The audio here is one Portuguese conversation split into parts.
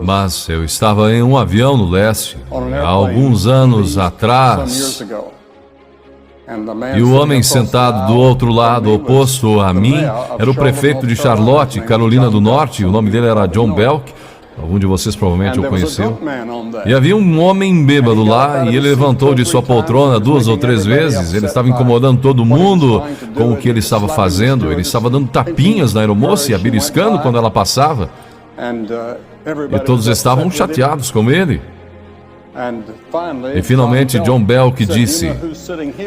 Mas eu estava em um avião no leste, há alguns anos atrás, e o homem sentado do outro lado, oposto a mim, era o prefeito de Charlotte, Carolina do Norte. O nome dele era John Belk. Algum de vocês provavelmente o conheceu. E havia um homem bêbado lá, e ele levantou de sua poltrona 2 ou 3 vezes. Ele estava incomodando todo mundo com o que ele estava fazendo. Ele estava dando tapinhas na aeromoça e a beliscando quando ela passava. E todos estavam chateados com ele. E finalmente John Belk disse: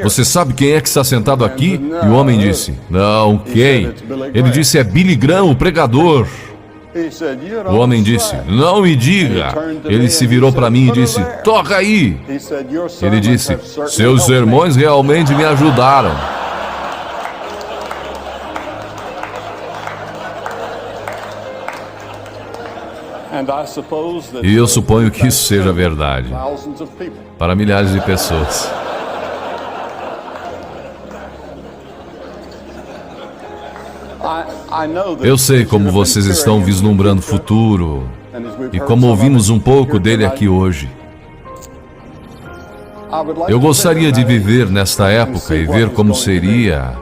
"Você sabe quem é que está sentado aqui?" E o homem disse: "Não, quem?" Ele disse: "É Billy Graham, o pregador." O homem disse: "Não me diga." Ele se virou para mim e disse: "Toca aí." Ele disse: "Seus sermões realmente me ajudaram." E eu suponho que isso seja verdade para milhares de pessoas. Eu sei como vocês estão vislumbrando o futuro e como ouvimos um pouco dele aqui hoje. Eu gostaria de viver nesta época e ver como seria,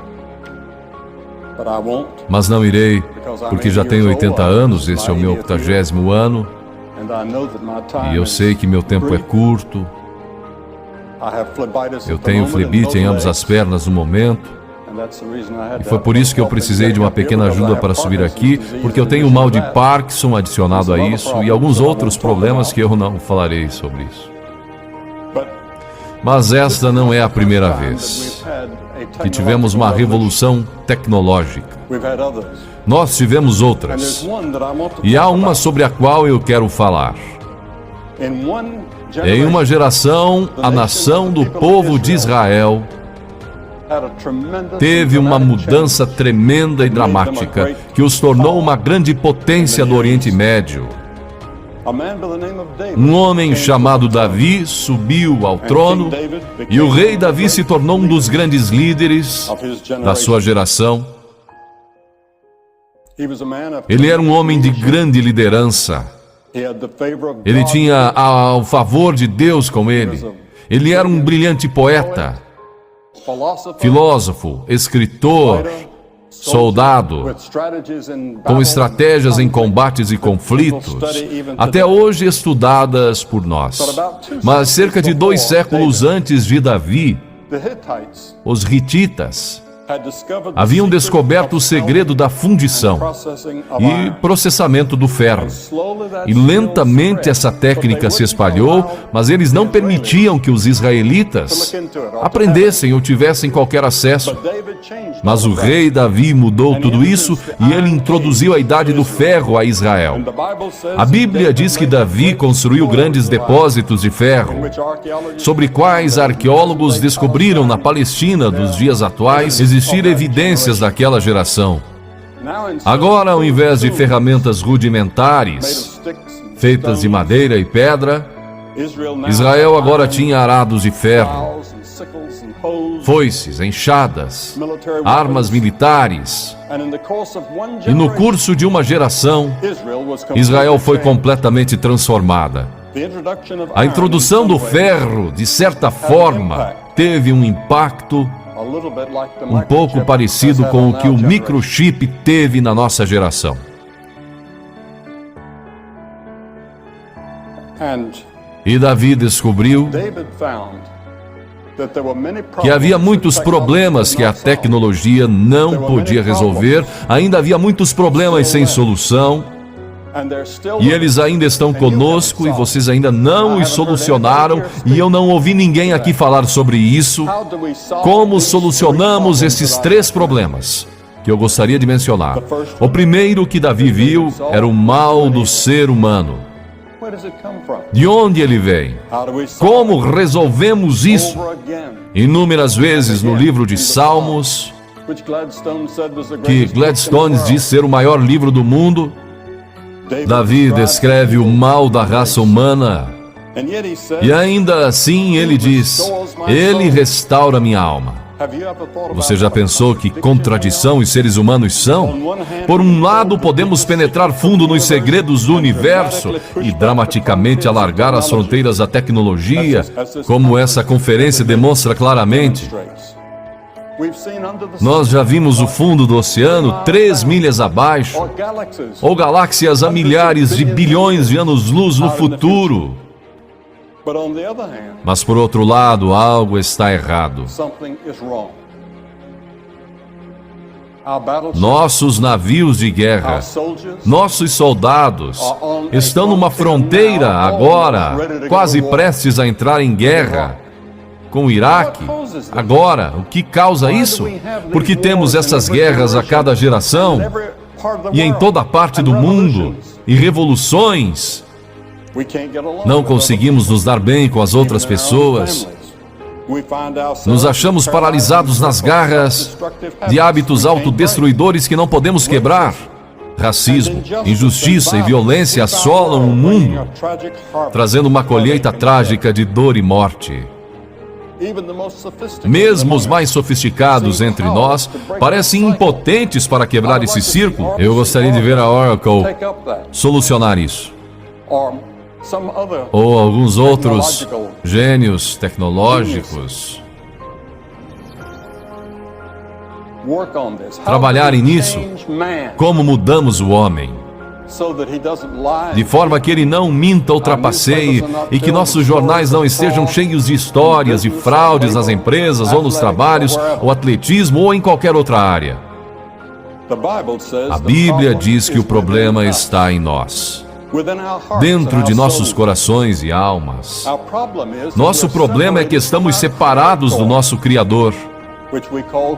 mas não irei, porque já tenho 80 anos, este é o meu 80º ano, e eu sei que meu tempo é curto. Eu tenho flebite em ambas as pernas no momento, e foi por isso que eu precisei de uma pequena ajuda para subir aqui, porque eu tenho o mal de Parkinson adicionado a isso e alguns outros problemas que eu não falarei sobre isso. Mas esta não é a primeira vez que tivemos uma revolução tecnológica. Nós tivemos outras, e há uma sobre a qual eu quero falar. Em uma geração, a nação do povo de Israel teve uma mudança tremenda e dramática que os tornou uma grande potência do Oriente Médio. Um homem chamado Davi subiu ao trono, e o rei Davi se tornou um dos grandes líderes da sua geração. Ele era um homem de grande liderança. Ele tinha o favor de Deus com ele. Ele era um brilhante poeta, filósofo, escritor, soldado, com estratégias em combates e conflitos, até hoje estudadas por nós. Mas cerca de 2 séculos antes de Davi, os hititas haviam descoberto o segredo da fundição e processamento do ferro. E lentamente essa técnica se espalhou, mas eles não permitiam que os israelitas aprendessem ou tivessem qualquer acesso. Mas o rei Davi mudou tudo isso e ele introduziu a idade do ferro a Israel. A Bíblia diz que Davi construiu grandes depósitos de ferro, sobre quais arqueólogos descobriram na Palestina dos dias atuais existir evidências daquela geração. Agora, ao invés de ferramentas rudimentares, feitas de madeira e pedra, Israel agora tinha arados de ferro, foices, enxadas, armas militares. E no curso de uma geração, Israel foi completamente transformada. A introdução do ferro, de certa forma, teve um impacto um pouco parecido com o que o microchip teve na nossa geração. E Davi descobriu que havia muitos problemas que a tecnologia não podia resolver, ainda havia muitos problemas sem solução, e eles ainda estão conosco e vocês ainda não os solucionaram, e eu não ouvi ninguém aqui falar sobre isso. Como solucionamos esses 3 problemas que eu gostaria de mencionar? O primeiro que Davi viu era o mal do ser humano. De onde ele vem? Como resolvemos isso? Inúmeras vezes no livro de Salmos, que Gladstone diz ser o maior livro do mundo, Davi descreve o mal da raça humana, e ainda assim ele diz: Ele restaura minha alma. Você já pensou que contradição os seres humanos são? Por um lado, podemos penetrar fundo nos segredos do universo e dramaticamente alargar as fronteiras da tecnologia, como essa conferência demonstra claramente. Nós já vimos o fundo do oceano 3 milhas abaixo, ou galáxias a milhares de bilhões de anos-luz no futuro. Mas, por outro lado, algo está errado. Nossos navios de guerra, nossos soldados, estão numa fronteira agora, quase prestes a entrar em guerra com o Iraque. Agora, o que causa isso? Porque temos essas guerras a cada geração e em toda parte do mundo, e revoluções. Não conseguimos nos dar bem com as outras pessoas. Nos achamos paralisados nas garras de hábitos autodestruidores que não podemos quebrar. Racismo, injustiça e violência assolam o mundo, trazendo uma colheita trágica de dor e morte. Mesmo os mais sofisticados entre nós parecem impotentes para quebrar esse círculo. Eu gostaria de ver a Oracle solucionar isso. Ou alguns outros gênios tecnológicos trabalharem nisso. Como mudamos o homem, de forma que ele não minta ou trapaceie e que nossos jornais não estejam cheios de histórias e fraudes nas empresas ou nos trabalhos, ou atletismo ou em qualquer outra área. A Bíblia diz que o problema está em nós, dentro de nossos corações e almas. Nosso problema é que estamos separados do nosso Criador,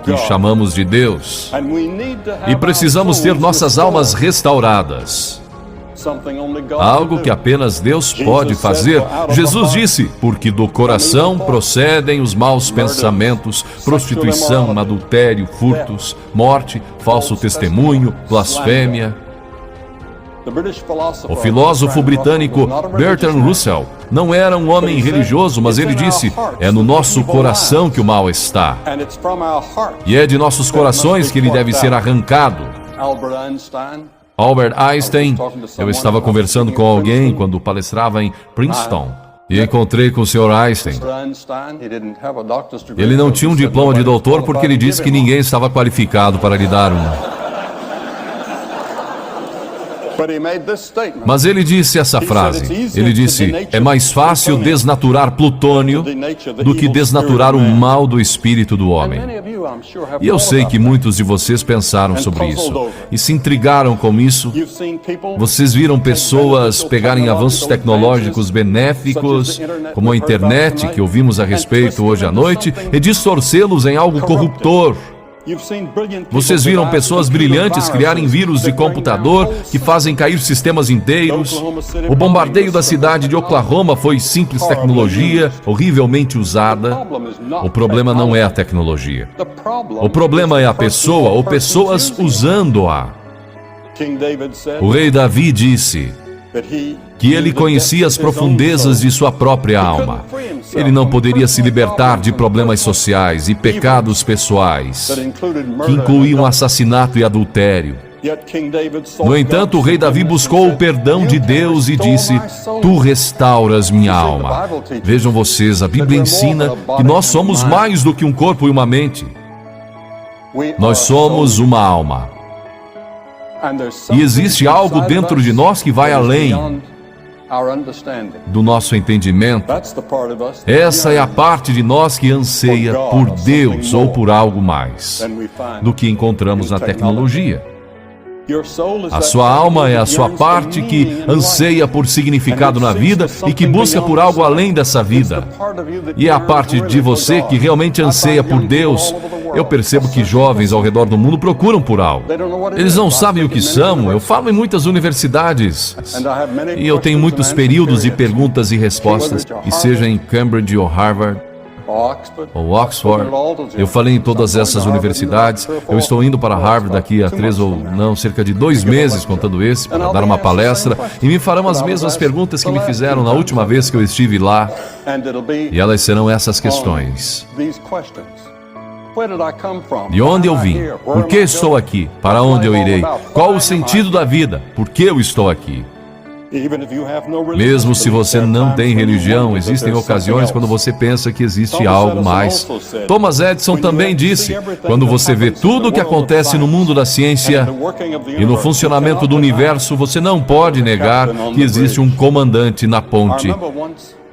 que chamamos de Deus, e precisamos ter nossas almas restauradas. Algo que apenas Deus pode fazer. Jesus disse: porque do coração procedem os maus pensamentos, prostituição, adultério, furtos, morte, falso testemunho, blasfêmia. O filósofo britânico Bertrand Russell não era um homem religioso, mas ele disse: é no nosso coração que o mal está. E é de nossos corações que ele deve ser arrancado. Albert Einstein, eu estava conversando com alguém quando palestrava em Princeton, e encontrei com o Sr. Einstein. Ele não tinha um diploma de doutor porque ele disse que ninguém estava qualificado para lhe dar um. Mas ele disse essa frase. Ele disse: é mais fácil desnaturar plutônio do que desnaturar o mal do espírito do homem. E eu sei que muitos de vocês pensaram sobre isso e se intrigaram com isso. Vocês viram pessoas pegarem avanços tecnológicos benéficos, como a internet, que ouvimos a respeito hoje à noite, e distorcê-los em algo corruptor. Vocês viram pessoas brilhantes criarem vírus de computador que fazem cair sistemas inteiros. O bombardeio da cidade de Oklahoma foi simples tecnologia, horrivelmente usada. O problema não é a tecnologia. O problema é a pessoa ou pessoas usando-a. O rei Davi disse que ele conhecia as profundezas de sua própria alma. Ele não poderia se libertar de problemas sociais e pecados pessoais, que incluíam assassinato e adultério. No entanto, o rei Davi buscou o perdão de Deus e disse: tu restauras minha alma. Vejam vocês, a Bíblia ensina que nós somos mais do que um corpo e uma mente. Nós somos uma alma. E existe algo dentro de nós que vai além do nosso entendimento. Essa é a parte de nós que anseia por Deus ou por algo mais do que encontramos na tecnologia. A sua alma é a sua parte que anseia por significado na vida e que busca por algo além dessa vida. E é a parte de você que realmente anseia por Deus. Eu percebo que jovens ao redor do mundo procuram por algo. Eles não sabem o que são. Eu falo em muitas universidades. E eu tenho muitos períodos de perguntas e respostas. E seja em Cambridge ou Harvard, ou Oxford. Eu falei em todas essas universidades. Eu estou indo para Harvard daqui a cerca de 2 meses, contando esse, para dar uma palestra, e me farão as mesmas perguntas que me fizeram na última vez que eu estive lá. E elas serão essas questões. De onde eu vim? Por que estou aqui? Para onde eu irei? Qual o sentido da vida? Por que eu estou aqui? Mesmo se você não tem religião, existem ocasiões quando você pensa que existe algo mais. Thomas Edison também disse: quando você vê tudo o que acontece no mundo da ciência e no funcionamento do universo, você não pode negar que existe um comandante na ponte.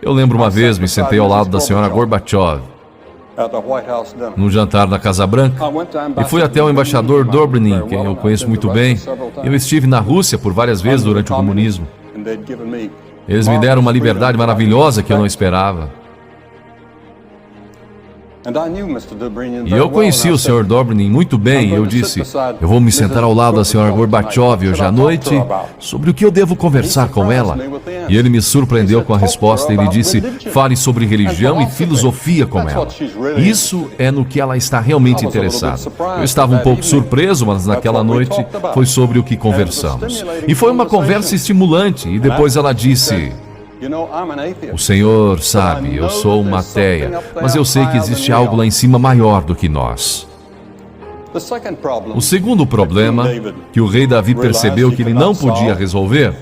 Eu lembro uma vez, me sentei ao lado da senhora Gorbachev num jantar na Casa Branca e fui até o embaixador Dobrynin, quem eu conheço muito bem. Eu estive na Rússia por várias vezes durante o comunismo. Eles me deram uma liberdade maravilhosa que eu não esperava. E eu conheci o Sr. Dobrynin muito bem e eu disse: eu vou me sentar ao lado da Sra. Gorbachev hoje à noite sobre o que eu devo conversar com ela. E ele me surpreendeu com a resposta. Ele disse: fale sobre religião e filosofia com ela. Isso é no que ela está realmente interessada. Eu estava um pouco surpreso, mas naquela noite foi sobre o que conversamos. E foi uma conversa estimulante. E depois ela disse: o Senhor sabe, eu sou uma ateia, mas eu sei que existe algo lá em cima maior do que nós. O segundo problema que o rei Davi percebeu que ele não podia resolver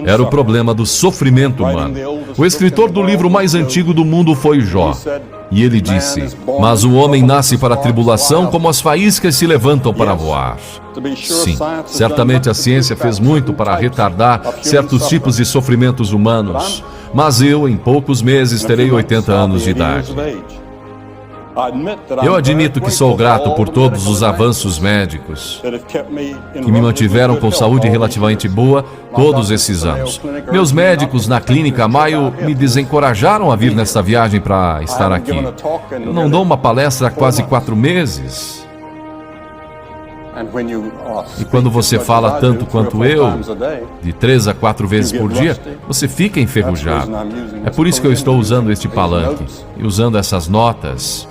era o problema do sofrimento humano. O escritor do livro mais antigo do mundo foi Jó. E ele disse: mas o homem nasce para a tribulação como as faíscas se levantam para voar. Sim, certamente a ciência fez muito para retardar certos tipos de sofrimentos humanos, mas eu, em poucos meses, terei 80 anos de idade. Eu admito que sou grato por todos os avanços médicos que me mantiveram com saúde relativamente boa todos esses anos. Meus médicos na clínica Mayo me desencorajaram a vir nesta viagem para estar aqui. Eu não dou uma palestra há quase 4 meses. E quando você fala tanto quanto eu, de 3 a 4 vezes por dia, você fica enferrujado. É por isso que eu estou usando este palanque e usando essas notas.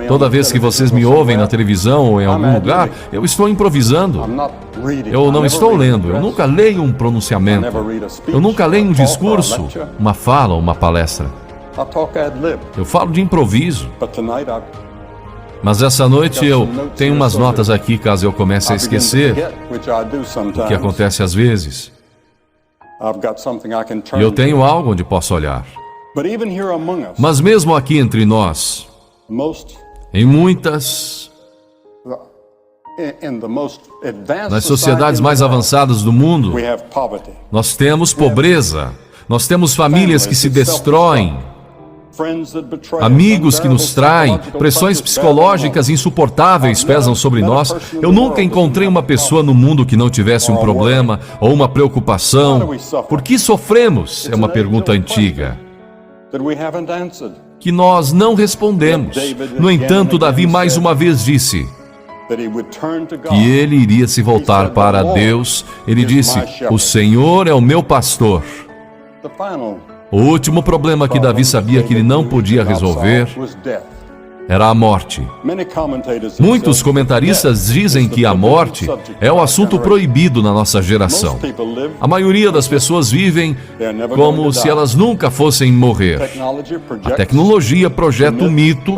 Toda vez que vocês me ouvem na televisão ou em algum lugar, eu estou improvisando. Eu não estou lendo, eu nunca leio um pronunciamento. Eu nunca leio um discurso, uma fala ou uma palestra. Eu falo de improviso. Mas essa noite eu tenho umas notas aqui caso eu comece a esquecer, o que acontece às vezes. E eu tenho algo onde posso olhar. Mas mesmo aqui entre nós, em muitas, nas sociedades mais avançadas do mundo, nós temos pobreza, nós temos famílias que se destroem, amigos que nos traem, pressões psicológicas insuportáveis pesam sobre nós. Eu nunca encontrei uma pessoa no mundo que não tivesse um problema ou uma preocupação. Por que sofremos? É uma pergunta antiga que nós não respondemos. No entanto, Davi mais uma vez disse que ele iria se voltar para Deus. Ele disse: o Senhor é o meu pastor. O último problema que Davi sabia que ele não podia resolver era a morte. Muitos comentaristas dizem que a morte é o assunto proibido na nossa geração. A maioria das pessoas vivem como se elas nunca fossem morrer. A tecnologia projeta o mito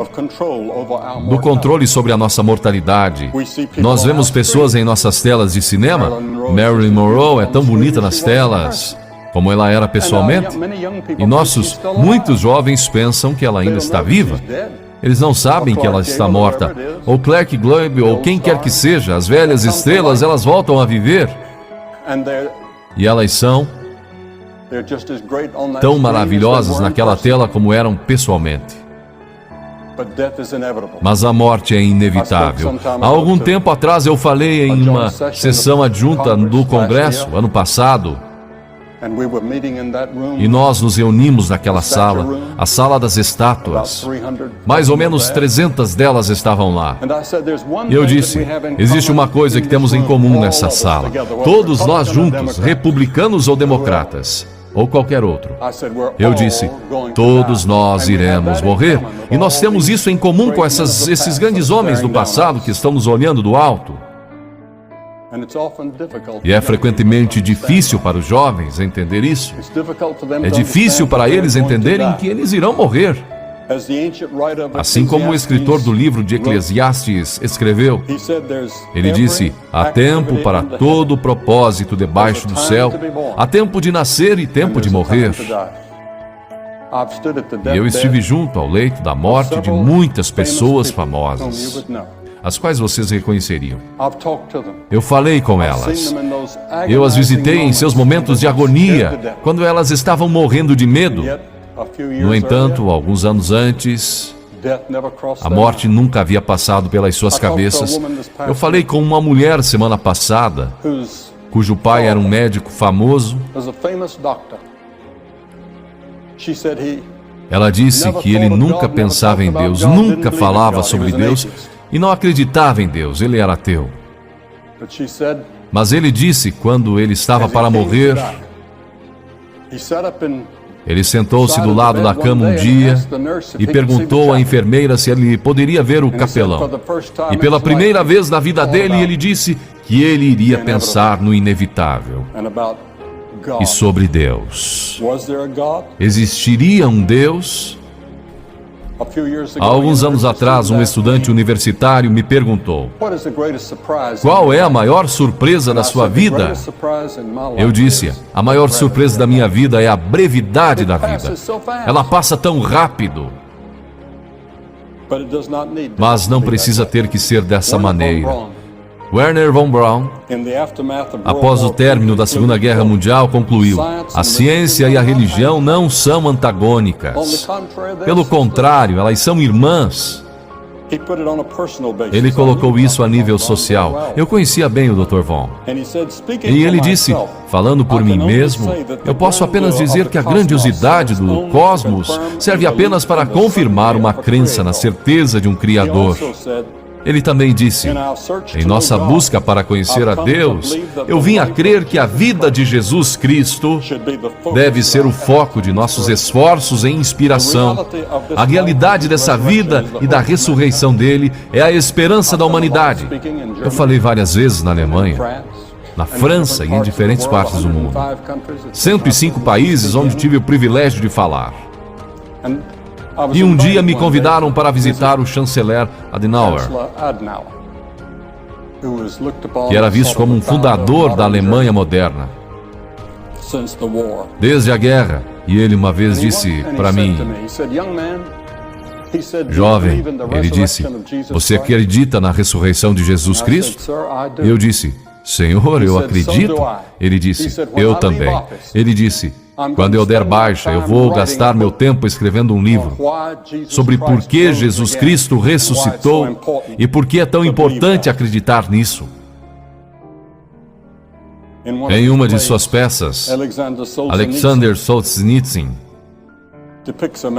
do controle sobre a nossa mortalidade. Nós vemos pessoas em nossas telas de cinema. Marilyn Monroe é tão bonita nas telas como ela era pessoalmente, e muitos jovens pensam que ela ainda está viva. Eles não sabem que ela está morta. Ou Clark Gable, ou quem quer que seja, as velhas estrelas, elas voltam a viver. E elas são tão maravilhosas naquela tela como eram pessoalmente. Mas a morte é inevitável. Há algum tempo atrás eu falei em uma sessão adjunta do Congresso, ano passado, e nós nos reunimos naquela sala, a sala das estátuas. Mais ou menos 300 delas estavam lá. E eu disse: existe uma coisa que temos em comum nessa sala. Todos nós juntos, republicanos ou democratas, ou qualquer outro. Eu disse: todos nós iremos morrer. E nós temos isso em comum com esses grandes homens do passado que estão nos olhando do alto. E é frequentemente difícil para os jovens entender isso. É difícil para eles entenderem que eles irão morrer. Assim como o escritor do livro de Eclesiastes escreveu, ele disse: há tempo para todo propósito debaixo do céu, há tempo de nascer e tempo de morrer. E eu estive junto ao leito da morte de muitas pessoas famosas, as quais vocês reconheceriam. Eu falei com elas. Eu as visitei em seus momentos de agonia, quando elas estavam morrendo de medo. No entanto, alguns anos antes, a morte nunca havia passado pelas suas cabeças. Eu falei com uma mulher semana passada, cujo pai era um médico famoso. Ela disse que ele nunca pensava em Deus, nunca falava sobre Deus e não acreditava em Deus. Ele era ateu. Mas ele disse, quando ele estava para morrer, ele sentou-se do lado da cama um dia e perguntou à enfermeira se ele poderia ver o capelão. E pela primeira vez na vida dele, ele disse que ele iria pensar no inevitável e sobre Deus. Existiria um Deus? Há alguns anos atrás, um estudante universitário me perguntou: qual é a maior surpresa da sua vida? Eu disse: a maior surpresa da minha vida é a brevidade da vida. Ela passa tão rápido. Mas não precisa ter que ser dessa maneira. Wernher von Braun, após o término da Segunda Guerra Mundial, concluiu: a ciência e a religião não são antagônicas. Pelo contrário, elas são irmãs. Ele colocou isso a nível social. Eu conhecia bem o Dr. Von. E ele disse, falando por mim mesmo, eu posso apenas dizer que a grandiosidade do cosmos serve apenas para confirmar uma crença na certeza de um Criador. Ele também disse: em nossa busca para conhecer a Deus, eu vim a crer que a vida de Jesus Cristo deve ser o foco de nossos esforços e inspiração. A realidade dessa vida e da ressurreição dele é a esperança da humanidade. Eu falei várias vezes na Alemanha, na França e em diferentes partes do mundo. 105 países onde tive o privilégio de falar. E um dia me convidaram para visitar o chanceler Adenauer, que era visto como um fundador da Alemanha moderna desde a guerra. E ele uma vez disse para mim: jovem, ele disse, você acredita na ressurreição de Jesus Cristo? Eu disse: Senhor, eu acredito. Ele disse: eu também. Ele disse: quando eu der baixa, eu vou gastar meu tempo escrevendo um livro sobre por que Jesus Cristo ressuscitou e por que é tão importante acreditar nisso. Em uma de suas peças, Alexander Solzhenitsyn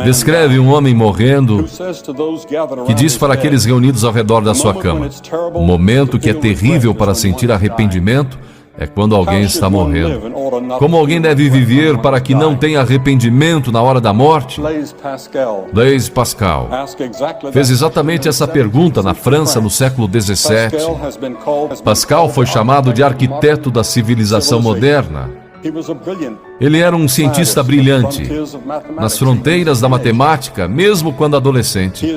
descreve um homem morrendo que diz para aqueles reunidos ao redor da sua cama: o momento que é terrível para sentir arrependimento é quando alguém está morrendo. Como alguém deve viver para que não tenha arrependimento na hora da morte? Blaise Pascal fez exatamente essa pergunta na França no século XVII. Pascal foi chamado de arquiteto da civilização moderna. Ele era um cientista brilhante, nas fronteiras da matemática, mesmo quando adolescente.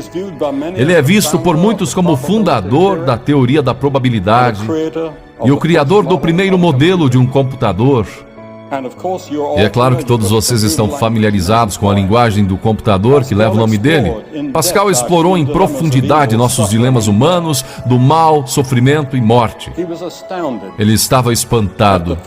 Ele é visto por muitos como o fundador da teoria da probabilidade e o criador do primeiro modelo de um computador. E é claro que todos vocês estão familiarizados com a linguagem do computador que leva o nome dele. Pascal explorou em profundidade nossos dilemas humanos, do mal, sofrimento e morte. Ele estava espantado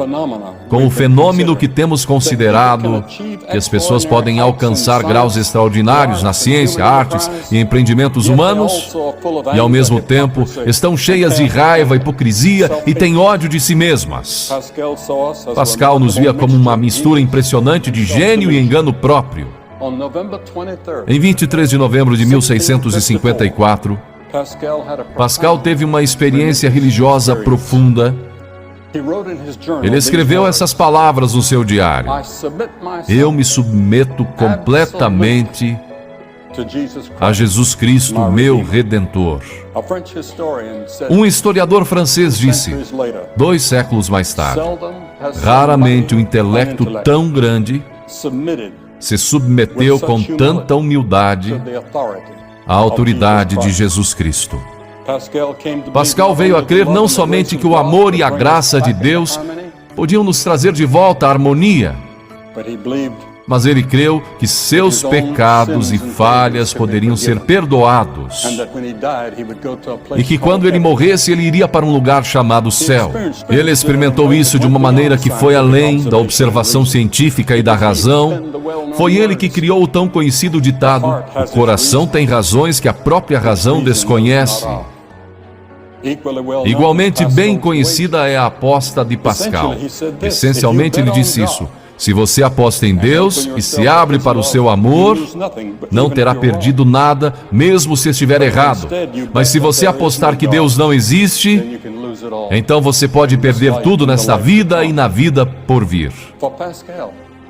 com o fenômeno que temos considerado, que as pessoas podem alcançar graus extraordinários na ciência, artes e empreendimentos humanos, e ao mesmo tempo estão cheias de raiva, hipocrisia e têm ódio de si mesmas. Pascal nos via como uma mistura impressionante de gênio e engano próprio. Em 23 de novembro de 1654, Pascal teve uma experiência religiosa profunda. Ele escreveu essas palavras no seu diário: eu me submeto completamente a Jesus Cristo, meu Redentor. Um historiador francês disse, 2 séculos mais tarde: raramente um intelecto tão grande se submeteu com tanta humildade à autoridade de Jesus Cristo. Pascal veio a crer não somente que o amor e a graça de Deus podiam nos trazer de volta a harmonia, mas ele creu que seus pecados e falhas poderiam ser perdoados e que quando ele morresse, ele iria para um lugar chamado céu. Ele experimentou isso de uma maneira que foi além da observação científica e da razão. Foi ele que criou o tão conhecido ditado: o coração tem razões que a própria razão desconhece. Igualmente bem conhecida é a aposta de Pascal. Essencialmente ele disse isso: se você aposta em Deus e se abre para o seu amor, não terá perdido nada, mesmo se estiver errado. Mas se você apostar que Deus não existe, então você pode perder tudo nesta vida e na vida por vir.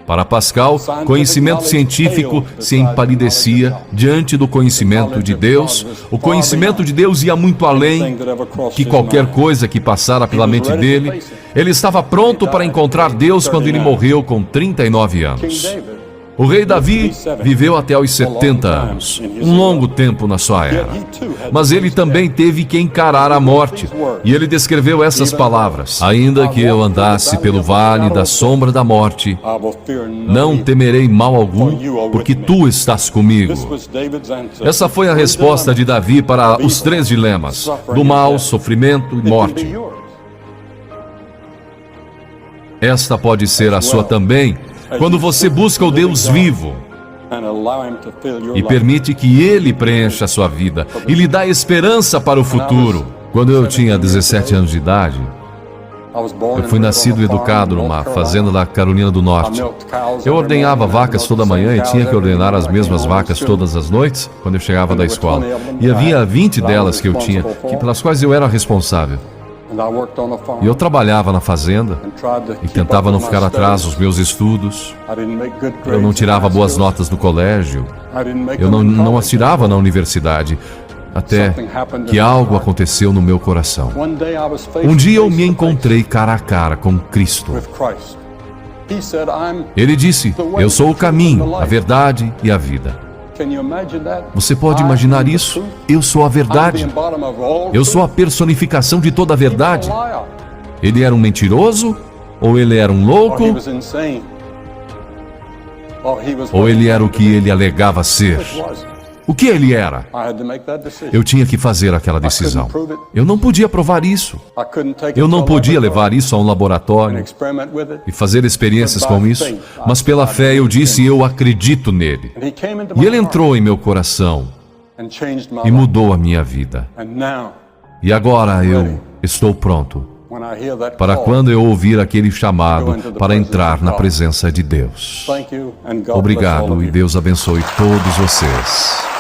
Para Pascal, conhecimento científico se empalidecia diante do conhecimento de Deus. O conhecimento de Deus ia muito além que qualquer coisa que passara pela mente dele. Ele estava pronto para encontrar Deus quando ele morreu com 39 anos. O rei Davi viveu até os 70 anos, um longo tempo na sua era. Mas ele também teve que encarar a morte. E ele descreveu essas palavras: ainda que eu andasse pelo vale da sombra da morte, não temerei mal algum, porque tu estás comigo. Essa foi a resposta de Davi para os 3 dilemas: do mal, sofrimento e morte. Esta pode ser a sua também, quando você busca o Deus vivo e permite que Ele preencha a sua vida e lhe dá esperança para o futuro. Quando eu tinha 17 anos de idade, eu fui nascido e educado numa fazenda da Carolina do Norte. Eu ordenhava vacas toda manhã e tinha que ordenar as mesmas vacas todas as noites quando eu chegava da escola. E havia 20 delas que eu tinha, pelas quais eu era responsável. E eu trabalhava na fazenda e tentava não ficar atrás dos meus estudos. Eu não tirava boas notas no colégio. Eu não as tirava na universidade. Até que algo aconteceu no meu coração. Um dia eu me encontrei cara a cara com Cristo. Ele disse: eu sou o caminho, a verdade e a vida. Você pode imaginar isso? Eu sou a verdade. Eu sou a personificação de toda a verdade. Ele era um mentiroso? Ou ele era um louco? Ou ele era o que ele alegava ser? O que ele era? Eu tinha que fazer aquela decisão. Eu não podia provar isso. Eu não podia levar isso a um laboratório e fazer experiências com isso. Mas pela fé eu disse: eu acredito nele. E ele entrou em meu coração e mudou a minha vida. E agora eu estou pronto para quando eu ouvir aquele chamado para entrar na presença de Deus. Obrigado e Deus abençoe todos vocês.